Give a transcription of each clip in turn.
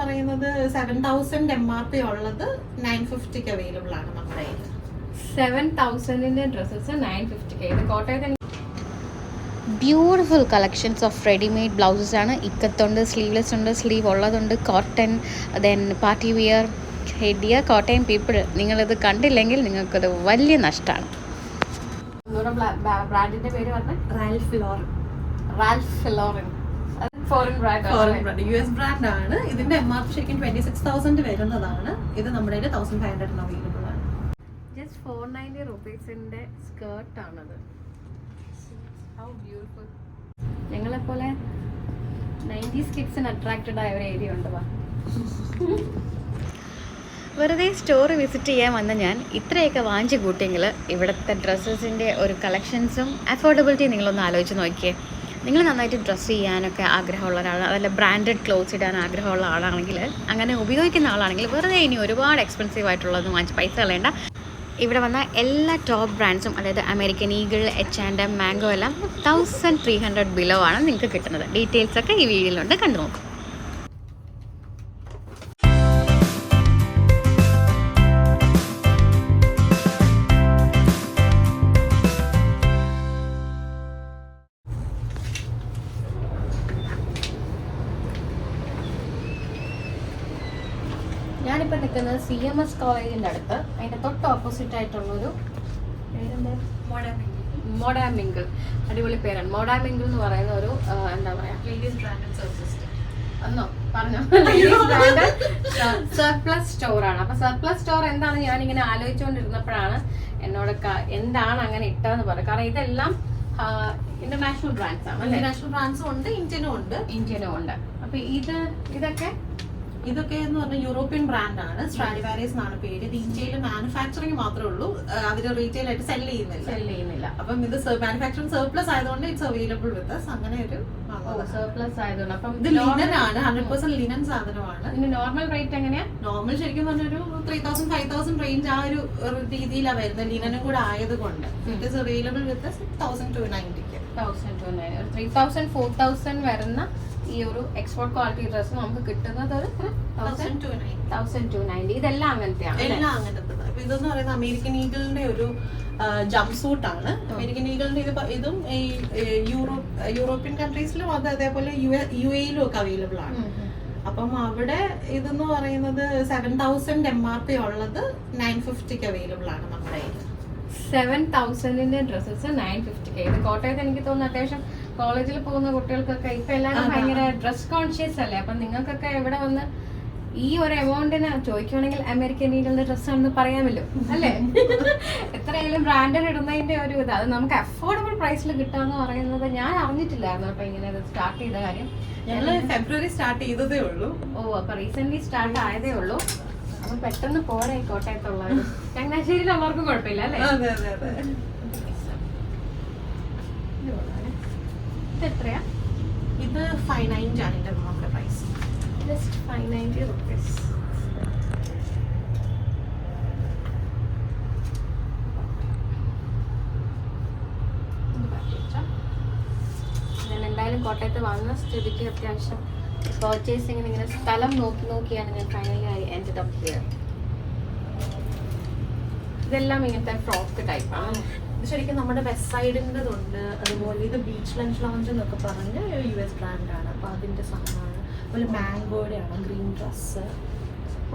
പറയുന്നത് 7,000 MRP ഉള്ളത് 950 available ആണ് നമ്മുടെ കയ്യിൽ. 7,000 ഡ്രസ്സസ് 950. ഇത് കോട്ടയത്ത് beautiful collections of readymade blouses ആണ്. ഇക്കത്തുണ്ട്, സ്ലീവ്ലെസ് ഉണ്ട്, സ്ലീവ് ഉള്ളതുണ്ട്, cotton, then party wear. Dear Kottayam people, നിങ്ങളിത് കണ്ടില്ലെങ്കിൽ നിങ്ങൾക്കത് വലിയ നഷ്ടമാണ്. ബ്രാൻഡിന്റെ പേര് പറഞ്ഞ Ralph Lauren. Ralph Lauren foreign brand, US brand ആണ്. ഇതിന്റെ MRP ശരിക്കും 26,000 വരുന്നതാണ്. ഇത് നമ്മുടെ 1,500 അവൈലബിൾ ആണ്. ജസ്റ്റ് 490 റുപ്പീസിന്റെ സ്കേർട്ട് ആണത്. How beautiful. ഞങ്ങളെപ്പോലെ 90s കിഡ്സിന് അട്രാക്റ്റഡ് ആയ ഒരു ഏരിയ ഉണ്ട്. വെറുതെ സ്റ്റോർ വിസിറ്റ് ചെയ്യാൻ വന്ന ഞാൻ ഇത്രയൊക്കെ വാങ്ങിച്ചു കൂട്ടിയെങ്കിൽ ഇവിടുത്തെ ഡ്രസ്സസിൻ്റെ ഒരു കളക്ഷൻസും അഫോർഡബിലിറ്റി നിങ്ങളൊന്ന് ആലോചിച്ച് നോക്കിയേ. നിങ്ങൾ നന്നായിട്ട് ഡ്രസ്സ് ചെയ്യാനൊക്കെ ആഗ്രഹമുള്ള ഒരാൾ, അതല്ല ബ്രാൻഡഡ് ക്ലോത്ത്സ് ഇടാൻ ആഗ്രഹമുള്ള ആളാണെങ്കിൽ, അങ്ങനെ ഉപയോഗിക്കുന്ന ആളാണെങ്കിൽ വെറുതെ ഇനി ഒരുപാട് എക്സ്പെൻസീവ് ആയിട്ടുള്ളതൊന്നും വാങ്ങിച്ച് പൈസ കളയേണ്ട. ഇവിടെ വന്ന എല്ലാ ടോപ്പ് ബ്രാൻഡ്സും, അതായത് അമേരിക്കൻ ഈഗിൾ, H&M, മാംഗോ എല്ലാം 1,300 ബിലോ ആണ് നിങ്ങൾക്ക് കിട്ടുന്നത്. ഡീറ്റെയിൽസൊക്കെ ഈ വീഡിയോയിലുണ്ട്, കണ്ടു നോക്കും. ഞാനിപ്പോൾ നിൽക്കുന്നത് CMS കോളേജിൻ്റെ അടുത്ത്. അതിൻ്റെ തൊട്ട് ഓപ്പോസിറ്റ് ആയിട്ടുള്ളൊരു പേരെന്താ, മോഡാമിങ്കിൾ. അടിപൊളി പേരാണ് മോഡാമിങ്കിൾ എന്ന് പറയുന്ന ഒരു എന്താ പറയുക, ലേഡീസ് ബ്രാൻഡഡ് സർവീസ് ഒന്നോ പറഞ്ഞോ സർപ്ലസ് സ്റ്റോറാണ്. അപ്പോൾ സർപ്ലസ് സ്റ്റോർ എന്താണ് ഞാനിങ്ങനെ ആലോചിച്ചുകൊണ്ടിരുന്നപ്പോഴാണ് എന്നോട് എന്താണ് അങ്ങനെ ഇട്ടതെന്ന് പറയുന്നത്. കാരണം ഇതെല്ലാം ഇന്റർനാഷണൽ ബ്രാൻഡ്സ് ആണ്. ഇന്റർനാഷണൽ ബ്രാൻഡ്സും ഉണ്ട്, ഇന്ത്യനും ഉണ്ട്. അപ്പൊ ഇതൊക്കെ എന്ന് പറഞ്ഞാൽ യൂറോപ്യൻ ബ്രാൻഡാണ്. സ്ട്രാഡിവാരിയസ് എന്നാണ് പേര്. ഇത് ഇന്ത്യയിൽ മാനുഫാക്ചറിങ് മാത്രമേ ഉള്ളൂ, അവര് റീറ്റെയിൽ ആയിട്ട് സെൽ ചെയ്യുന്നില്ല. അപ്പം ഇത് മാനുഫാക്ചറിങ് സർപ്ലസ് ആയതുകൊണ്ട് ഇറ്റ്സ് അവൈലബിൾ വിത്ത് us. അങ്ങനെ ഒരു സർപ്ലസ് ആയതുകൊണ്ട് അപ്പം ഇത് ലിനൻ ആണ്, 100% ലിനൻ സാധനമാണ്. ഇതിന്റെ നോർമൽ റേറ്റ് എങ്ങനെയാ? നോർമൽ ശരിക്കും പറഞ്ഞൊരു 3,000 5,000 റേഞ്ച് ആ ഒരു രീതിയിലാണ് വരുന്നത്. ലിനനും കൂടെ ആയതുകൊണ്ട് it is available with us 1,290. 3,000 4,000 വരുന്ന ഈ ഒരു എക്സ്പോർട്ട് ക്വാളിറ്റി ഡ്രസ് നമുക്ക് കിട്ടുന്നത് 1,290. ഇതെല്ലാം അങ്ങനത്തെയാണ്. എല്ലാം അങ്ങനത്തെ. ഇതെന്ന് പറയുന്നത് അമേരിക്കൻ ഈഗിളിന്റെ ഒരു ജംപ് സൂട്ട് ആണ്. അമേരിക്കൻ ഈഗിളിന്റെ ഇതും ഈ യൂറോപ്യൻ കൺട്രീസിലും അതേപോലെ UAE-ലും ഒക്കെ അവൈലബിൾ ആണ്. അപ്പം അവിടെ ഇതെന്ന് പറയുന്നത് 7,000 MRP ഉള്ളത് 950 അവൈലബിൾ ആണ് നമ്മുടെ കയ്യിൽ. 7,000 ഡ്രസ്സസ് 950. ഇത് കോട്ടയത്ത് എനിക്ക് തോന്നുന്നു അത്യാവശ്യം കോളേജിൽ പോകുന്ന കുട്ടികൾക്കൊക്കെ ഇപ്പൊ എല്ലാവരും ഭയങ്കര ഡ്രസ് കോൺഷ്യസ് അല്ലേ. അപ്പൊ നിങ്ങൾക്കൊക്കെ ഇവിടെ വന്ന് ഈ ഒരു എമൗണ്ടിന് ചോദിക്കുവാണെങ്കിൽ അമേരിക്കൻ ഈഗിളിന്റെ ഡ്രസ്സാണെന്ന് പറയാമല്ലോ അല്ലേ. എത്രയായാലും ബ്രാൻഡഡ് ഇടുന്നതിന്റെ ഒരു ഇത്, അത് നമുക്ക് അഫോർഡബിൾ പ്രൈസിൽ കിട്ടാന്ന് പറയുന്നത് ഞാൻ അറിഞ്ഞിട്ടില്ലായിരുന്നു. അപ്പൊ ഇങ്ങനെ സ്റ്റാർട്ട് ചെയ്ത കാര്യം ഞങ്ങൾ ഫെബ്രുവരി സ്റ്റാർട്ട് ചെയ്തതേ ഉള്ളൂ. അപ്പൊ റീസെന്റ് സ്റ്റാർട്ട് ആയതേ ഉള്ളൂ. അപ്പൊ പെട്ടെന്ന് പോരെ കോട്ടയത്തുള്ളവർ. ചങ്ങനാശ്ശേരിയിലുള്ളവർക്കും കുഴപ്പമില്ല അല്ലേ. ഇത് എത്രയാ? ഇത് 590 ആണ് ഇതിന്റെ മാർക്കറ്റ് പ്രൈസ്. Just 590 rupees. ഞാൻ എന്തായാലും കോട്ടയത്ത് വന്ന സ്ഥിതിക്ക് അത്യാവശ്യം പർച്ചേസിങ്ങിന് ഇങ്ങനെ സ്ഥലം നോക്കിയാണ് ഞാൻ ഫൈനലി എൻഡ് അപ്പ് ഹിയർ. ഇതെല്ലാം ഇങ്ങനത്തെ ഫ്രോക്ക് ടൈപ്പാണ്. ഇത് ശരിക്കും നമ്മുടെ വെസ്റ്റ് സൈഡിൻ്റെതുണ്ട്. അതുപോലെ ഇത് ബീച്ച് ലഞ്ച് ലോഞ്ച് എന്നൊക്കെ പറഞ്ഞ് US ബ്രാൻഡാണ്. അപ്പോൾ അതിൻ്റെ സാധനമാണ്. അതുപോലെ മാംഗോയുടെ ആണ് ഗ്രീൻ ഡ്രസ്സ്.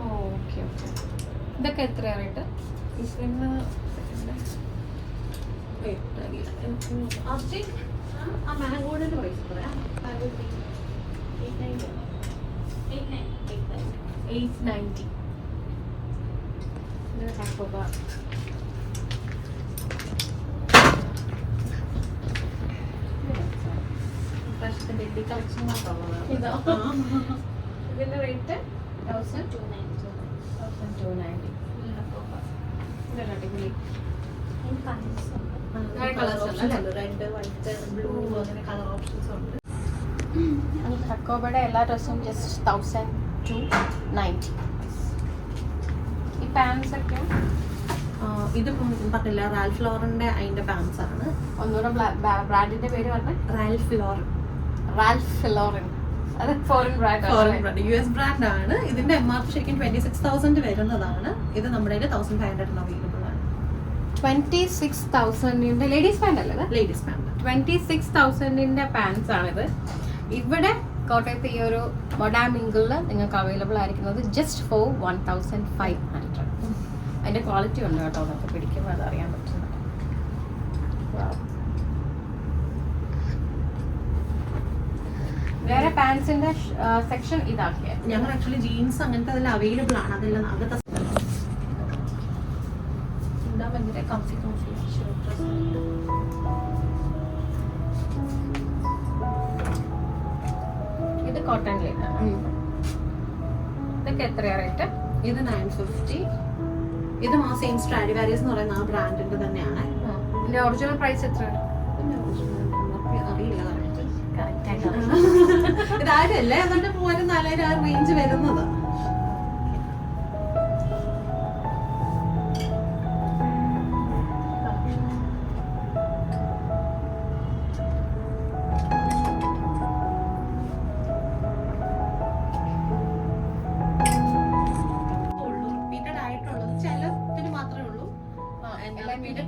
ഓക്കെ. ഇതൊക്കെ എത്രയാണ് റേറ്റ്? ഇതിന് ആ മാംഗോയുടെ പ്രൈസ് പറയാം. 890. ഡെല്ലി കളക്ഷൻ ഇതിന്റെ റേറ്റ് 1,290. അടിപൊളി റെഡ്, വൈറ്റ്, ബ്ലൂ അങ്ങനെ കളർ ഓപ്ഷൻസ് ഉണ്ട്. ഹക്കോബയുടെ എല്ലാ ഡ്രസ്സും ജസ്റ്റ് 1,290. ഈ പാൻസ് ഒക്കെ ഇത് പറഞ്ഞില്ല, റാൽഫ് ലോറന്റെ അതിന്റെ പാൻസ് ആണ്. ഒന്നുകൂടെ ബ്രാൻഡിന്റെ പേര് പറഞ്ഞ റാൽഫ് ലോറൻ. അത് foreign brand foreign brand, US brand ആണ്. ഇതിന്റെ MRP ശരിക്കും 26,000 വരുന്നതാണ്. ഇത് നമ്മുടെ 1,500 അവൈലബിൾ ആണ്. 26,000 ലേഡീസ് പാന്റ് അല്ലേ? ലേഡീസ് പാന്റ് 26,000 പാൻസ് ആണിത്. ഇവിടെ കോട്ടയത്ത് ഈ ഒരു മൊഡാമിങ്കിളിൽ നിങ്ങൾക്ക് അവൈലബിൾ ആയിരിക്കുന്നത് ജസ്റ്റ് ഫോർ 1,500. അതിന്റെ ക്വാളിറ്റി ഉണ്ട് കേട്ടോ, നമുക്ക് പിടിക്കുമ്പോൾ അത് അറിയാൻ പറ്റുന്നത്. വേറെ പാൻസിന്റെ സെക്ഷൻ ഇതാക്കിയ ഞങ്ങൾ ആക്ച്വലി ജീൻസ് അങ്ങനത്തെ അതെല്ലാം അവൈലബിൾ ആണ്. അതെല്ലാം അകത്തെ ഇതാ ഭയങ്കര കംഫി ഇത് കോട്ടൺ ലേനാണ്. ഇതൊക്കെ എത്രയാ റേറ്റ്? ഇത് 950. ഇത് സെയിം സ്ട്രാഡിവാരിയസ് എന്ന് പറയുന്ന ആ ബ്രാൻഡിന്റെ തന്നെയാണ്. ഇതിന്റെ ഒറിജിനൽ പ്രൈസ് എത്രയാണ്? അറിയില്ല ഇതായിട്ടല്ലേ, അതുകൊണ്ട് 3,000-4,000 ആ റേഞ്ച് വരുന്നത്.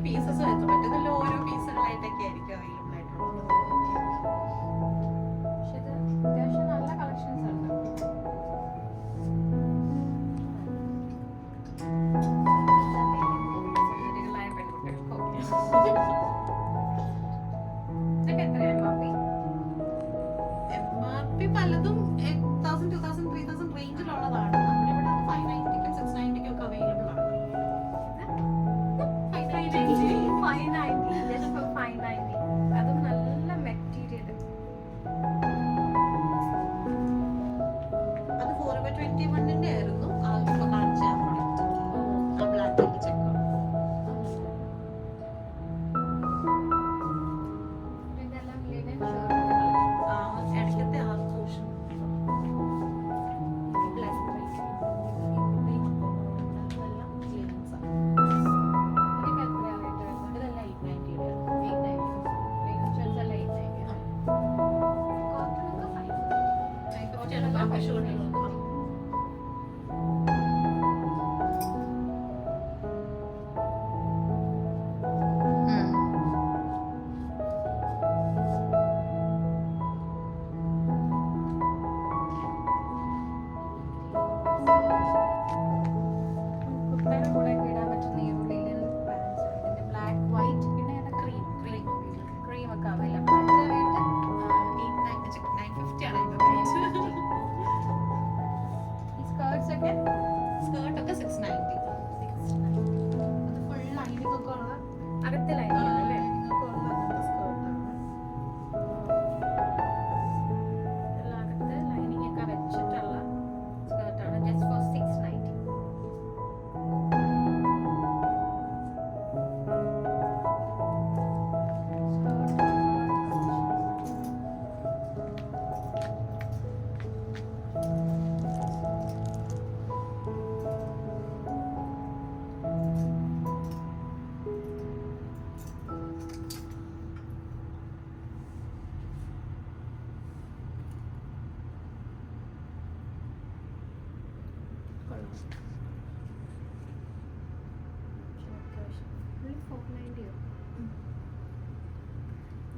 പീസസ് എത്തും, മറ്റേതെല്ലാം ഓരോ പീസുകളായിട്ടൊക്കെ ആയിരിക്കും അവൈലബിൾ ആയിട്ടുള്ളത്. പക്ഷെ ഇത് അത്യാവശ്യം നല്ല കളക്ഷൻസ് ഉണ്ട്. സുന്ദരികളായ പെൺകുട്ടികൾക്ക് ഇതൊക്കെ എത്രയാ MRP പലതും 1,000, 2,000, 3,000 റേഞ്ചിലുള്ളതാണ്. നമ്മളിവിടെ 590-ക്കും 690-ക്കും ഒക്കെ അവൈലബിൾ ആണ്. 590. അതും നല്ല മെറ്റീരിയൽ. അത് 4/21 ആയിരുന്നു. ഇപ്പൊ കാണിച്ച പ്രൊഡക്റ്റ് ആ ബ്ലാക്ക് ചെക്ക് ഇതെല്ലാം ലിനൻ ഇടയ്ക്കത്തെ ആ പോർഷൻ ബ്ലാക്ക് ഇതെല്ലാം ക്ലിയറൻസ് ആണ്. ഇതെല്ലാം 890 കുട്ടികളുടെ കൂടെ ഇടാൻ പറ്റുന്ന ഈ ലിനൻ പാൻസ്. ഇതിന്റെ ബ്ലാക്ക്, വൈറ്റ്, പിന്നെ ക്രീം ഒക്കെ അവൈലബിൾ ആണ്. റേറ്റ് 950 ആണ് ഇതിന്റെ റേറ്റ്. ഈ സ്കേർട്സ് ഒക്കെ സ്കേർട്ട് ഒക്കെ 690. അത് ഫുൾ ലൈനിങ് ഒക്കെ ഉള്ള അകത്തെ ലൈനിങ് അല്ലേ? എല്ലാം അകത്ത് ലൈനിങ് ഒക്കെ വെച്ചിട്ടുള്ള സ്കേർട്ടാണ്. Just for 690.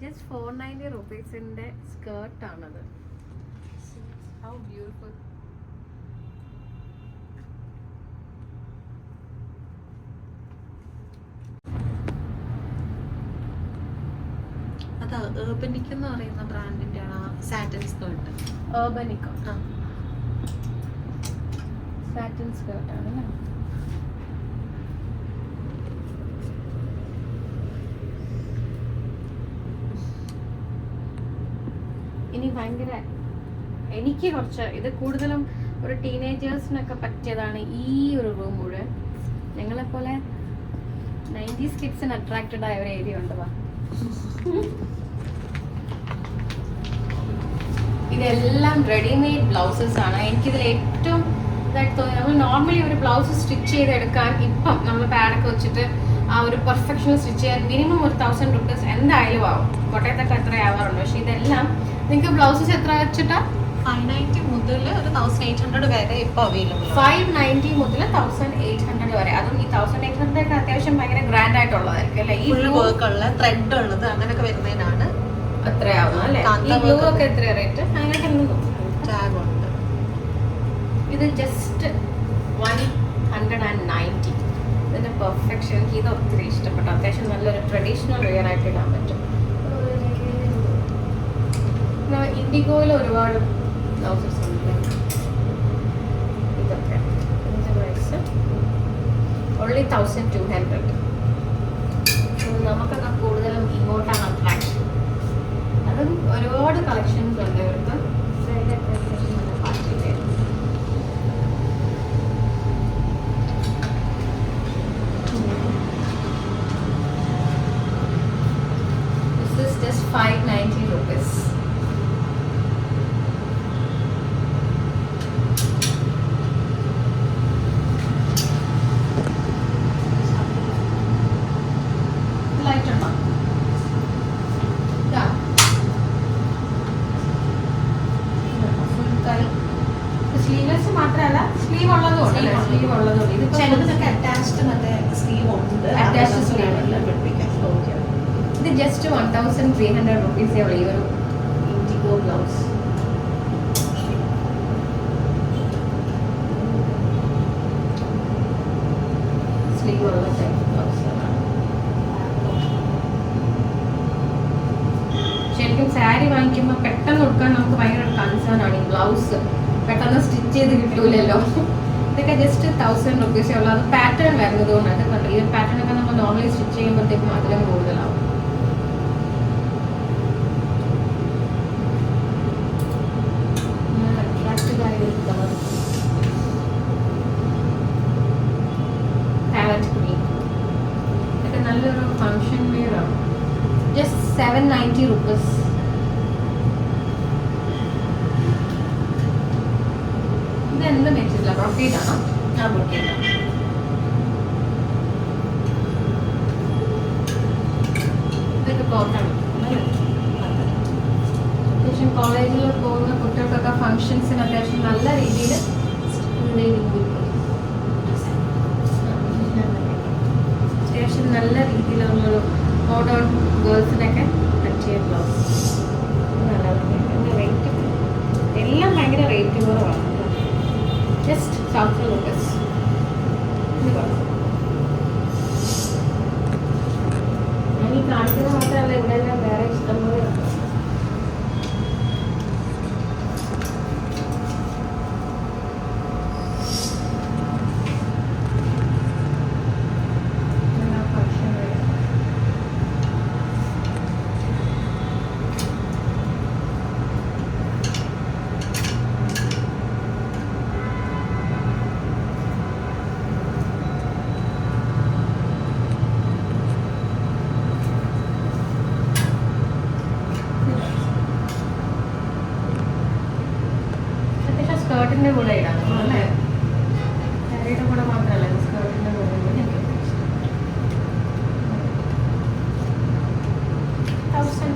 ജസ്റ്റ് 490 റുപ്പീസിന്റെ സ്കേർട്ടാണത്. How beautiful. അത് ഏർബനിക് എന്ന് പറയുന്ന ബ്രാൻഡിന്റെ ആണ് സാറ്റൻ സ്കേർട്ട്. ഓർബനിക്കോ സാറ്റിൻ സ്കേർട്ടാണ് അല്ലേ? ഇനി ഭയങ്കര എനിക്ക് കുറച്ച് ഇത് കൂടുതലും ഒരു ടീനേജേഴ്സിനൊക്കെ പറ്റിയതാണ് ഈ ഒരു റൂം മുഴുവൻ. ഞങ്ങളെപ്പോലെ 90s കിഡ്സിന് അട്രാക്റ്റഡ് ആയ ഒരു ഏരിയ ഉണ്ട്. ഇതെല്ലാം റെഡിമെയ്ഡ് ബ്ലൗസസ് ആണ്. എനിക്കിതിൽ ഏറ്റവും ഇതായിട്ട് തോന്നി, നമ്മൾ നോർമലി ഒരു ബ്ലൗസ് സ്റ്റിച്ച് ചെയ്തെടുക്കാൻ ഇപ്പം നമ്മൾ പാഡൊക്കെ വെച്ചിട്ട് ആ ഒരു പെർഫെക്ഷൻ സ്റ്റിച്ച് ചെയ്യാൻ മിനിമം ഒരു 1,000 റുപ്പീസ് എന്തായാലും ആവും. കോട്ടയത്തൊക്കെ എത്ര ആവാറുണ്ട്. പക്ഷെ ഇതെല്ലാം നിങ്ങൾക്ക് ബ്ലൗസസ് എത്ര വെച്ചിട്ടാ 590 മുതൽ ഒരു 1800 വരെ ഇപ്പൊ അവൈലബിൾ 590 മുതൽ 1800 വരെ. അതും ഈ 1800 ഒക്കെ അത്യാവശ്യം ഭയങ്കര ഗ്രാൻഡ് ആയിട്ടുള്ളതായിരിക്കും അല്ലേ? ഈ ഫുൾ വർക്ക് ഉള്ള ത്രെഡ് ഉള്ളത് അങ്ങനെയൊക്കെ വരുന്നതിനാണ് അത്രയാവുന്നത് അല്ലേ? ഈ ബ്ലൂ ഒക്കെ എത്ര റേറ്റ്? അങ്ങനെയൊക്കെ ടാഗ് ഉണ്ട്. ഇത് ജസ്റ്റ് 190. ഇതിന്റെ പെർഫെക്ഷൻ എനിക്ക് ഇത് ഒത്തിരി ഇഷ്ടപ്പെട്ടു. അത്യാവശ്യം നല്ലൊരു ട്രഡീഷണൽ വെയർ ആയിട്ട് ഇടാൻ പറ്റും. ഇൻഡിഗോയിൽ ഒരുപാട് ബ്ലൗസസ് ഉണ്ട്. ഇതൊക്കെ ഇതിന്റെ പ്രൈസ് ഓൺലി 1200. നമുക്കൊക്കെ കൂടുതലും ഇങ്ങോട്ടാണ് അട്രാക്ഷൻ. അതും ഒരുപാട് കളക്ഷൻസ് ഉണ്ട് ഇവർക്ക്. This is just 590 rupees. Light ഉണ്ടോ? ഇതാ. ഫുൾ കൈ. സ്ലീവ്ലെസ് മാത്രമല്ല സ്ലീവ് ഉള്ളതുകൊണ്ട് സ്ലീവ് ഉള്ളതുകൊണ്ട് ഇത് ചിലതൊക്കെ അറ്റാച്ച്ഡ് മറ്റേ സ്ലീവ് ഉണ്ട്. Attached sleeve ഉണ്ട്. പിടിപ്പിക്കാം. ഇത് ജസ്റ്റ് 1300 റുപ്പീസേ ഉള്ളൂ ഈ ഒരു ഇൻഡിഗോ ബ്ലൗസ്. സ്ലീവ് ഉള്ള ടൈപ്പ് ബ്ലൗസ്. ശരിക്കും സാരി വാങ്ങിക്കുമ്പോൾ പെട്ടെന്ന് കൊടുക്കാൻ നമുക്ക് ഭയങ്കര കൺസേൺ ആണ്. ഈ ബ്ലൗസ് പെട്ടെന്ന് സ്റ്റിച്ച് ചെയ്ത് കിട്ടൂലല്ലോ. ഇതൊക്കെ ജസ്റ്റ് 1000 റുപ്പീസേ ഉള്ളൂ. അത് പാറ്റേൺ വരുന്നത് കൊണ്ടാണ്. കണ്ടോ ഈ ഒരു പാറ്റേൺ ഒക്കെ നമ്മൾ നോർമലി സ്റ്റിച്ച് ചെയ്യുമ്പോഴത്തേക്കും അതിലും കൂടുതലാവും. ഇതൊക്കെ നല്ലൊരു ഫംഗ്ഷൻ വെയർ ആണ്. Just 790 rupees. ഇത് എന്ത് മെറ്റീരിയൽ? ബ്രോക്കേഡ് ആണോ? ആ ബ്രോക്കേഡ് ആണ്. ഇതൊക്കെ കോട്ടൺ. അത്യാവശ്യം കോളേജിൽ പോകുന്ന കുട്ടികൾക്കൊക്കെ ഫംഗ്ഷൻസിന് അത്യാവശ്യം നല്ല രീതിയിൽ അത്യാവശ്യം നല്ല രീതിയിലുള്ളൊരു മോഡേൺ ഗേൾസിനൊക്കെ പറ്റിയ ബ്ലൗസ്. റേറ്റ് എല്ലാം ഭയങ്കര റേറ്റ് കുറവാണ്. Just 1000 rupees. ഞാൻ ഈ കാണിക്കുന്നത് മാത്രമല്ല ഇവിടെ എല്ലാം വേറെ ഇഷ്ടംപോലെ ഉണ്ട്. സ്കേർട്ടിന്റെ കൂടെ ഇടാം അല്ലേ? സാരിയുടെ കൂടെ മാത്രമല്ല സ്കേർട്ടിന്റെ കൂടെ എനിക്ക് 1000.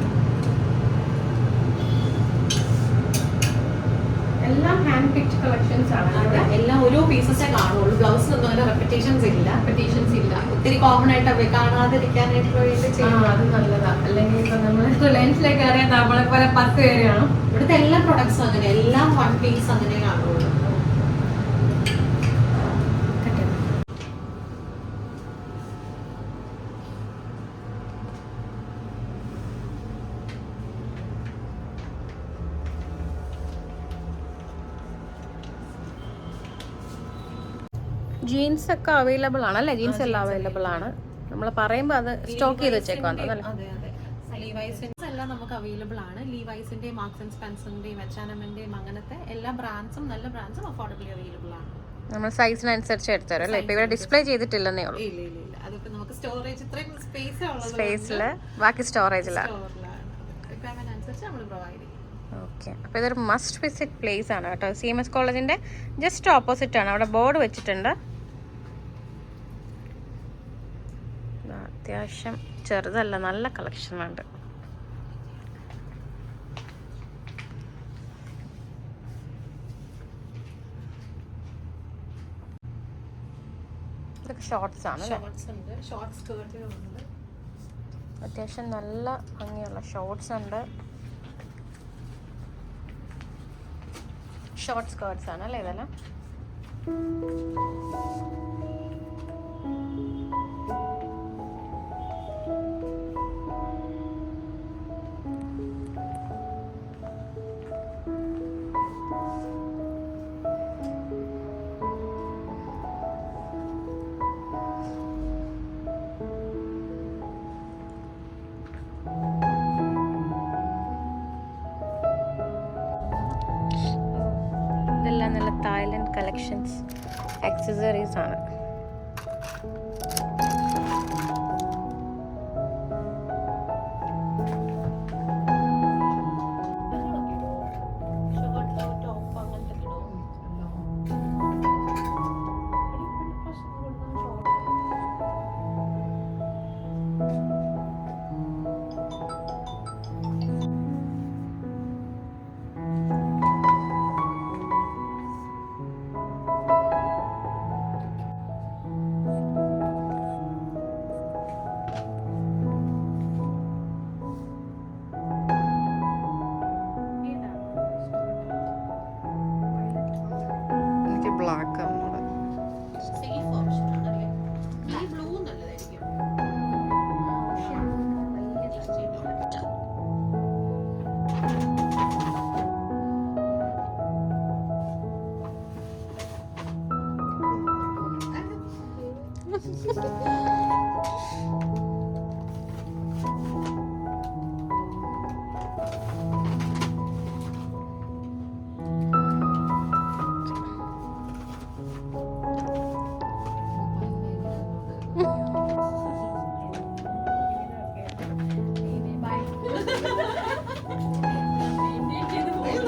എല്ലാം ഹാൻഡ് പിക്ഡ് കളക്ഷൻസ് ആണ്. എല്ലാം ഓരോ പീസസേ കാണുള്ളൂ. ബ്ലൗസിനൊന്നും അങ്ങനെ റെപ്പിറ്റേഷൻസ് ഇല്ല. റെപ്പിറ്റേഷൻസ് ഇല്ല. ഒത്തിരി കോമൺ ആയിട്ട് കാണാതിരിക്കാനായിട്ട് വേണ്ടി ചെയ്യുന്നത്. അത് നല്ലതാ. അല്ലെങ്കിൽ ഇപ്പൊ നമ്മൾ റിലയൻസിലേക്ക് അറിയാൻ നമ്മളെ പോലെ 10 പേര് കാണും. ഇവിടുത്തെ എല്ലാ പ്രൊഡക്ട്സും അങ്ങനെ എല്ലാം 1 പീസ് അങ്ങനെ കാണുള്ളൂ. ജീൻസ് ഒക്കെ അവൈലബിൾ ആണ് അല്ലേ? ജീൻസ് എല്ലാം അവൈലബിൾ ആണ്. നമ്മൾ പറയുമ്പോൾ അത് സ്റ്റോക്ക് ചെയ്ത് വെച്ചേക്കാം. അതെ അതെ. ലീവൈസിന്റെ എല്ലാം നമുക്ക് അവൈലബിൾ ആണ്. ലീവൈസിന്റെയും മാർക്സ് ആൻഡ് സ്പെൻസറിന്റെയും H&Mന്റെയും അങ്ങനത്തെ എല്ലാ ബ്രാൻഡ്സും നല്ല ബ്രാൻഡ്സും അഫോർഡബിളി അവൈലബിൾ ആണ്. നമ്മൾ സൈസിനനുസരിച്ച് എടുത്തരും അല്ലേ? ഇപ്പൊ ഇവിടെ ഡിസ്പ്ലേ ചെയ്തിട്ടില്ലെന്നേ ഉള്ളൂ. ഇല്ല ഇല്ല ഇല്ല. അതൊക്കെ നമുക്ക് സ്റ്റോറേജ് ഇത്രയും സ്പേസില് ബാക്കി സ്റ്റോറേജിലാണ്. അനുസരിച്ച് നമ്മൾ പ്രൊവൈഡ് ചെയ്യും. ഓക്കെ, അപ്പോൾ ഇതൊരു മസ്റ്റ് വിസിറ്റ് പ്ലേസ് ആണ് കേട്ടോ. CMS കോളേജിന്റെ ജസ്റ്റ് ഓപ്പോസിറ്റ് ആണ്. അവിടെ ബോർഡ് വെച്ചിട്ടുണ്ട്. അത്യാവശ്യം ചെറുതല്ല, നല്ല കളക്ഷൻ ഉണ്ട്. ഷോർട്സ് ആണ് അല്ലേ? ഷോർട്സ് ഉണ്ട്, ഷോർട്ട് സ്കേർട്ടുകളുണ്ട്. അത്യാവശ്യം നല്ല ഭംഗിയുള്ള ഷോർട്സ് ഉണ്ട്. ഷോർട്ട് സ്കേർട്സ് ആണ് അല്ലേ ഇതെല്ലാം? ഇതെല്ലാം നല്ല തായ്ലൻഡ് കളക്ഷൻസ് ആക്സസറീസ് ആണ്. ഷോർട്ട് ടോപ്പ് അങ്ങനത്തെ ഇടും. എനിക്ക് ബ്ലാക്ക് ആണ്. സേഫ് ഓപ്ഷൻ ആണല്ലേ. ഈ ബ്ലൂ നല്ലതായിരിക്കും.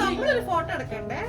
നമ്മളൊരു ഫോട്ടോ എടുക്കണ്ടേ?